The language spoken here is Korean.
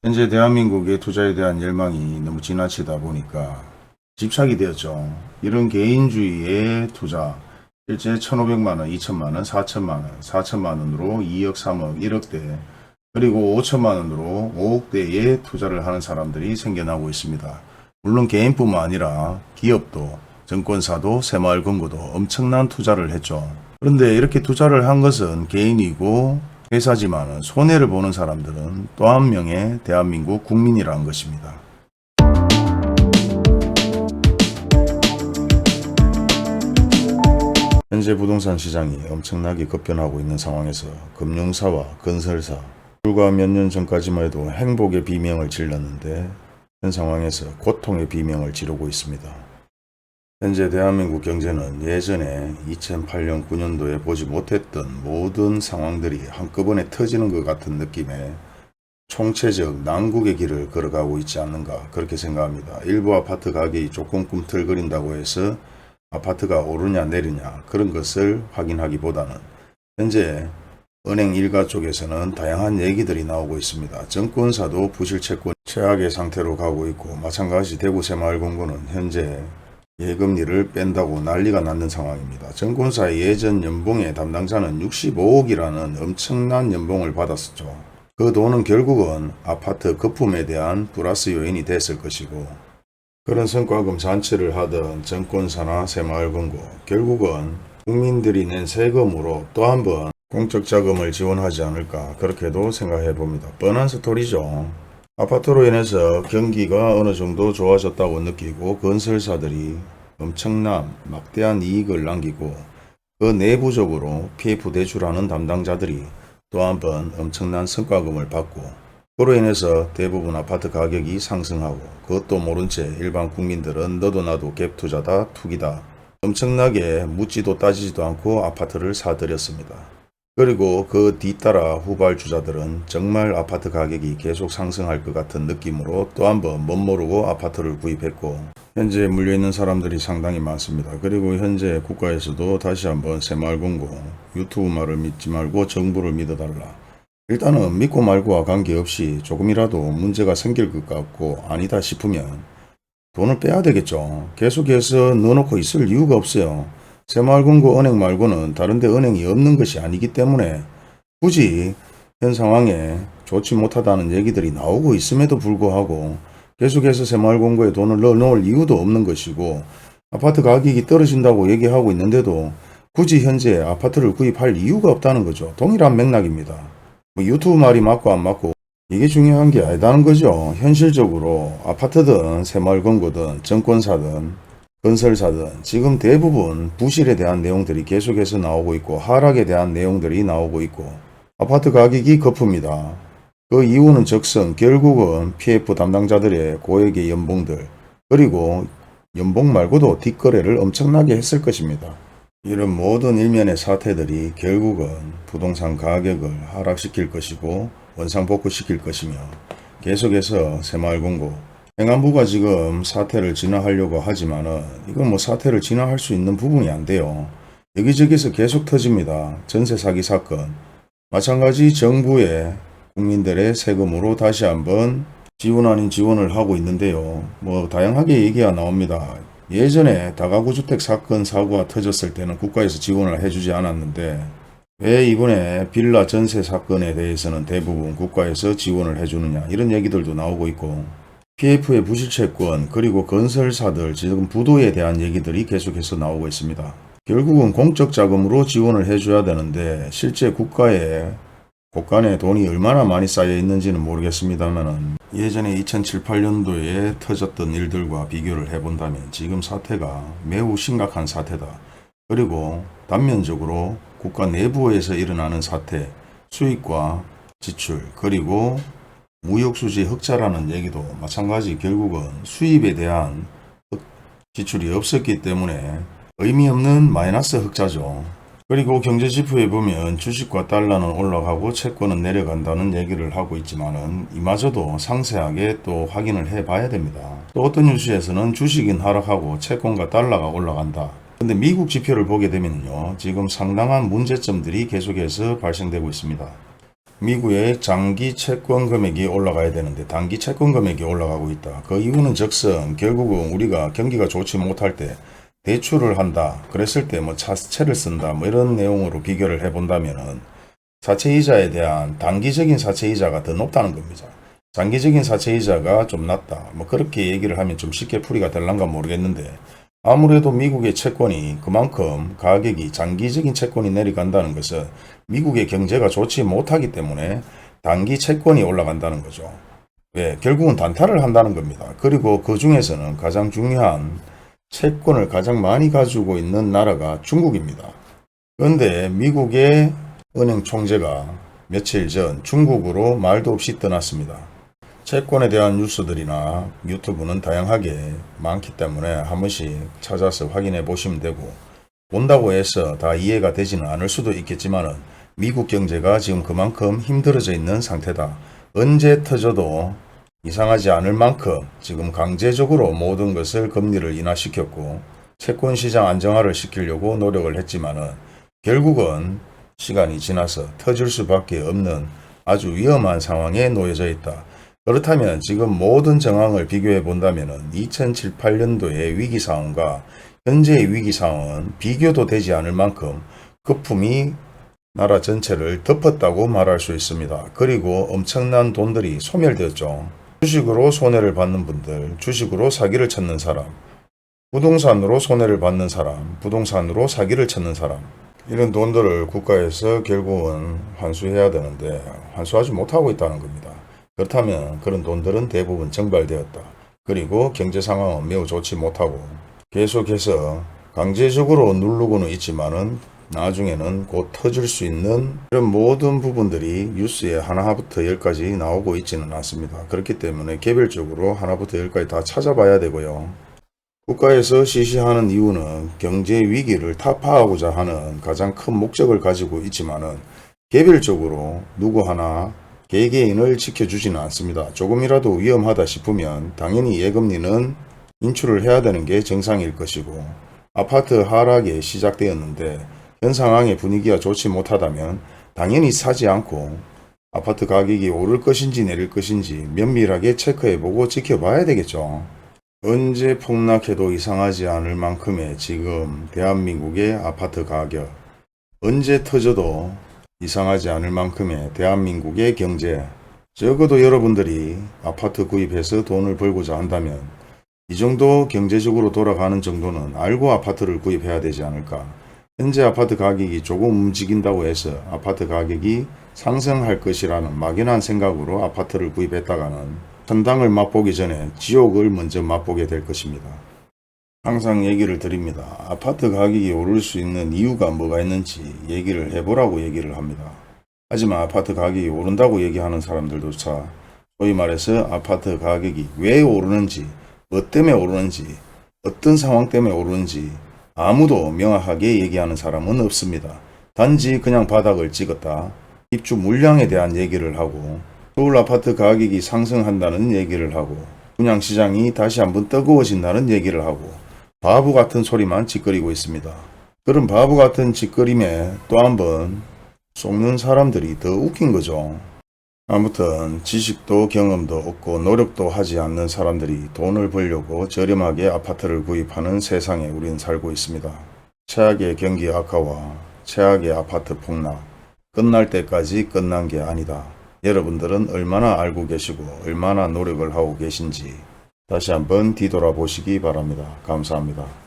현재 대한민국의 투자에 대한 열망이 너무 지나치다 보니까 집착이 되었죠. 이런 개인주의의 투자, 실제 1,500만원, 2천만원, 4천만원, 4천만원으로 2억, 3억, 1억대, 그리고 5천만원으로 5억대의 투자를 하는 사람들이 생겨나고 있습니다. 물론 개인뿐만 아니라 기업도, 증권사도, 새마을금고도 엄청난 투자를 했죠. 그런데 이렇게 투자를 한 것은 개인이고 회사지만 손해를 보는 사람들은 또 한 명의 대한민국 국민이라는 것입니다. 현재 부동산 시장이 엄청나게 급변하고 있는 상황에서 금융사와 건설사, 불과 몇 년 전까지만 해도 행복의 비명을 질렀는데 현 상황에서 고통의 비명을 지르고 있습니다. 현재 대한민국 경제는 예전에 2008년 9년도에 보지 못했던 모든 상황들이 한꺼번에 터지는 것 같은 느낌의 총체적 난국의 길을 걸어가고 있지 않는가 그렇게 생각합니다. 일부 아파트 가격이 조금 꿈틀거린다고 해서 아파트가 오르냐 내리냐 그런 것을 확인하기보다는 현재 은행 일가 쪽에서는 다양한 얘기들이 나오고 있습니다. 증권사도 부실채권 최악의 상태로 가고 있고 마찬가지 대구 새마을금고는 현재 예금리를 뺀다고 난리가 났는 상황입니다. 증권사의 예전 연봉의 담당자는 65억이라는 엄청난 연봉을 받았었죠. 그 돈은 결국은 아파트 거품에 대한 플러스 요인이 됐을 것이고 그런 성과금 잔치를 하던 증권사나 새마을금고 결국은 국민들이 낸 세금으로 또 한 번 공적 자금을 지원하지 않을까 그렇게도 생각해 봅니다. 뻔한 스토리죠. 아파트로 인해서 경기가 어느 정도 좋아졌다고 느끼고 건설사들이 엄청난 막대한 이익을 남기고 그 내부적으로 PF 대출하는 담당자들이 또 한 번 엄청난 성과금을 받고 그로 인해서 대부분 아파트 가격이 상승하고 그것도 모른 채 일반 국민들은 너도 나도 갭 투자다 투기다 엄청나게 묻지도 따지지도 않고 아파트를 사들였습니다. 그리고 그 뒤따라 후발주자들은 정말 아파트 가격이 계속 상승할 것 같은 느낌으로 또 한 번 멋모르고 아파트를 구입했고 현재 물려있는 사람들이 상당히 많습니다. 그리고 현재 국가에서도 다시 한번 새마을금고 유튜브 말을 믿지 말고 정부를 믿어달라. 일단은 믿고 말고와 관계없이 조금이라도 문제가 생길 것 같고 아니다 싶으면 돈을 빼야 되겠죠. 계속해서 넣어놓고 있을 이유가 없어요. 새마을금고 은행 말고는 다른데 은행이 없는 것이 아니기 때문에 굳이 현 상황에 좋지 못하다는 얘기들이 나오고 있음에도 불구하고 계속해서 새마을금고에 돈을 넣어놓을 이유도 없는 것이고 아파트 가격이 떨어진다고 얘기하고 있는데도 굳이 현재 아파트를 구입할 이유가 없다는 거죠. 동일한 맥락입니다. 뭐 유튜브 말이 맞고 안 맞고 이게 중요한 게 아니다는 거죠. 현실적으로 아파트든 새마을금고든 증권사든 건설사든 지금 대부분 부실에 대한 내용들이 계속해서 나오고 있고 하락에 대한 내용들이 나오고 있고 아파트 가격이 거품이다. 그 이유는 즉슨 결국은 PF 담당자들의 고액의 연봉들 그리고 연봉 말고도 뒷거래를 엄청나게 했을 것입니다. 이런 모든 일면의 사태들이 결국은 부동산 가격을 하락시킬 것이고 원상복구시킬 것이며 계속해서 새마을금고 행안부가 지금 사태를 진화하려고 하지만은 이건 뭐 사태를 진화할 수 있는 부분이 안 돼요. 여기저기서 계속 터집니다. 전세 사기 사건. 마찬가지 정부의 국민들의 세금으로 다시 한번 지원 아닌 지원을 하고 있는데요. 뭐 다양하게 얘기가 나옵니다. 예전에 다가구 주택 사건 사고가 터졌을 때는 국가에서 지원을 해주지 않았는데 왜 이번에 빌라 전세 사건에 대해서는 대부분 국가에서 지원을 해주느냐 이런 얘기들도 나오고 있고 PF의 부실채권 그리고 건설사들 지금 부도에 대한 얘기들이 계속해서 나오고 있습니다. 결국은 공적 자금으로 지원을 해줘야 되는데 실제 국가에 곳간에 돈이 얼마나 많이 쌓여 있는지는 모르겠습니다만 예전에 2007, 8년도에 터졌던 일들과 비교를 해본다면 지금 사태가 매우 심각한 사태다. 그리고 단면적으로 국가 내부에서 일어나는 사태, 수익과 지출 그리고 무역수지 흑자라는 얘기도 마찬가지 결국은 수입에 대한 지출이 없었기 때문에 의미 없는 마이너스 흑자죠. 그리고 경제지표에 보면 주식과 달러는 올라가고 채권은 내려간다는 얘기를 하고 있지만은 이마저도 상세하게 또 확인을 해 봐야 됩니다. 또 어떤 뉴스에서는 주식은 하락하고 채권과 달러가 올라간다. 근데 미국 지표를 보게 되면요. 지금 상당한 문제점들이 계속해서 발생되고 있습니다. 미국의 장기 채권 금액이 올라가야 되는데 단기 채권 금액이 올라가고 있다. 그 이유는 즉슨 결국은 우리가 경기가 좋지 못할 때 대출을 한다. 그랬을 때 뭐 차채를 쓴다. 뭐 이런 내용으로 비교를 해본다면은 사채이자에 대한 단기적인 사채이자가 더 높다는 겁니다. 장기적인 사채이자가 좀 낮다. 뭐 그렇게 얘기를 하면 좀 쉽게 풀이가 될란가 모르겠는데 아무래도 미국의 채권이 그만큼 가격이 장기적인 채권이 내려간다는 것은 미국의 경제가 좋지 못하기 때문에 단기 채권이 올라간다는 거죠. 왜? 결국은 단타를 한다는 겁니다. 그리고 그 중에서는 가장 중요한 채권을 가장 많이 가지고 있는 나라가 중국입니다. 그런데 미국의 은행 총재가 며칠 전 중국으로 말도 없이 떠났습니다. 채권에 대한 뉴스들이나 유튜브는 다양하게 많기 때문에 한 번씩 찾아서 확인해 보시면 되고 본다고 해서 다 이해가 되지는 않을 수도 있겠지만은 미국 경제가 지금 그만큼 힘들어져 있는 상태다. 언제 터져도 이상하지 않을 만큼 지금 강제적으로 모든 것을 금리를 인하시켰고 채권 시장 안정화를 시키려고 노력을 했지만은 결국은 시간이 지나서 터질 수밖에 없는 아주 위험한 상황에 놓여져 있다. 그렇다면 지금 모든 정황을 비교해 본다면 2007, 8년도의 위기 상황과 현재의 위기 상황은 비교도 되지 않을 만큼 거품이 나라 전체를 덮었다고 말할 수 있습니다. 그리고 엄청난 돈들이 소멸되었죠. 주식으로 손해를 받는 분들, 주식으로 사기를 쳤는 사람, 부동산으로 손해를 받는 사람, 부동산으로 사기를 쳤는 사람, 이런 돈들을 국가에서 결국은 환수해야 되는데 환수하지 못하고 있다는 겁니다. 그렇다면 그런 돈들은 대부분 정발되었다. 그리고 경제 상황은 매우 좋지 못하고 계속해서 강제적으로 누르고는 있지만은 나중에는 곧 터질 수 있는 이런 모든 부분들이 뉴스에 하나부터 열까지 나오고 있지는 않습니다. 그렇기 때문에 개별적으로 하나부터 열까지 다 찾아봐야 되고요. 국가에서 실시하는 이유는 경제 위기를 타파하고자 하는 가장 큰 목적을 가지고 있지만은 개별적으로 누구 하나 개개인을 지켜주지는 않습니다. 조금이라도 위험하다 싶으면 당연히 예금리는 인출을 해야 되는 게 정상일 것이고 아파트 하락이 시작되었는데 현 상황의 분위기가 좋지 못하다면 당연히 사지 않고 아파트 가격이 오를 것인지 내릴 것인지 면밀하게 체크해보고 지켜봐야 되겠죠. 언제 폭락해도 이상하지 않을 만큼의 지금 대한민국의 아파트 가격, 언제 터져도 이상하지 않을 만큼의 대한민국의 경제, 적어도 여러분들이 아파트 구입해서 돈을 벌고자 한다면 이 정도 경제적으로 돌아가는 정도는 알고 아파트를 구입해야 되지 않을까. 현재 아파트 가격이 조금 움직인다고 해서 아파트 가격이 상승할 것이라는 막연한 생각으로 아파트를 구입했다가는 천당을 맛보기 전에 지옥을 먼저 맛보게 될 것입니다. 항상 얘기를 드립니다. 아파트 가격이 오를 수 있는 이유가 뭐가 있는지 얘기를 해보라고 얘기를 합니다. 하지만 아파트 가격이 오른다고 얘기하는 사람들조차 소위 말해서 아파트 가격이 왜 오르는지, 뭐 때문에 오르는지, 어떤 상황 때문에 오르는지 아무도 명확하게 얘기하는 사람은 없습니다. 단지 그냥 바닥을 찍었다. 입주 물량에 대한 얘기를 하고 서울 아파트 가격이 상승한다는 얘기를 하고 분양시장이 다시 한번 뜨거워진다는 얘기를 하고 바보 같은 소리만 짓거리고 있습니다. 그런 바보 같은 짓거림에 또 한번 속는 사람들이 더 웃긴 거죠. 아무튼 지식도 경험도 없고 노력도 하지 않는 사람들이 돈을 벌려고 저렴하게 아파트를 구입하는 세상에 우리는 살고 있습니다. 최악의 경기 악화와 최악의 아파트 폭락, 끝날 때까지 끝난 게 아니다. 여러분들은 얼마나 알고 계시고 얼마나 노력을 하고 계신지 다시 한번 뒤돌아보시기 바랍니다. 감사합니다.